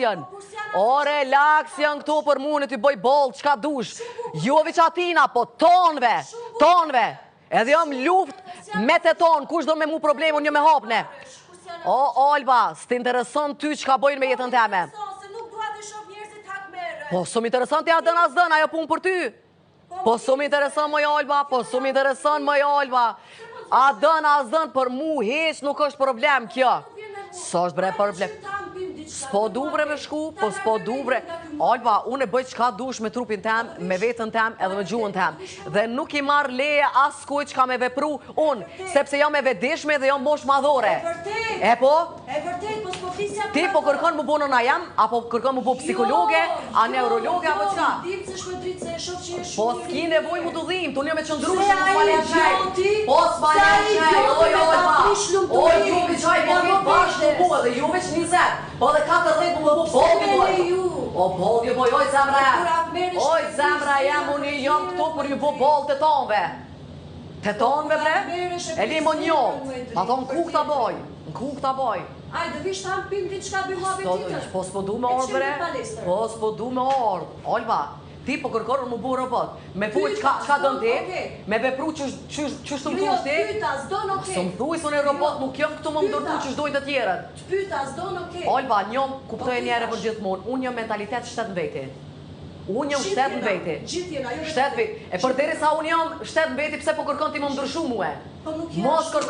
janë. O, relax janë këtu për mu në t'i bëj bollë, qka dush. Juve që atina, po tonve. Edhe jam luft me të tonë, kush do me mu problemu një me hapne. O, Olba, s'të intereson ty qka bojnë me jetën teme. Po, së më intereson t'ja dën as dën, ajo pun për ty. Po, së më intereson më Olba, A dën as dën për mu, heq nuk është problem kjo. Së është bre problem. S'po du bre me shku, po s'po du bre. Olba, unë e bëj qka dush me trupin tem, me vetën tem edhe me gjuhën tem. Dhe nuk I marrë leje as kuj qka me vepru unë, sepse jam e vedishme dhe jam bosh madhore. E po? Ti po kërkon mu bo nëna jam, apo kërkon mu bo psikologe, a neurologe, apo qka? Po s'ki nevoj mu të dhim, të një me qëndrushë, po s'palen qaj. Po s'palen qaj, oj Olba. Oj, juve qaj po vitë bashkë të bu edhe juve që 20. Po dhe 40 mu më bu bolgi boj. O bolgi boj, oj zemra jam. Oj zemra jam, unë jam këtu për ju bu bol të tonve. Të tonve bre? E li më njo. Pa thonë ku këta boj. Në ku këta boj. Ajde, vish të ampim ti qka bëjmë apetitë. Po s'po du me orë bre. Po s'po du me orë. Olba, ti po kërkorën mu bu robot. Me pujt qka dën ti, me vepru qështë të më thush ti. Pyta, s'don okej. Së më thuj, së në robot nuk jam këtu më më dërdu që shdojnë të tjerët. Pyta, s'don okej. Olba, njëm kuptoj njere për gjithmonë, unë jam mentalitet shtetë në veti. Unë jam shtetë në veti. Shtetë veti. E për deri sa unë jam shtetë në veti, pse po kërkon ti më ndryshu muhe? Mos kërkon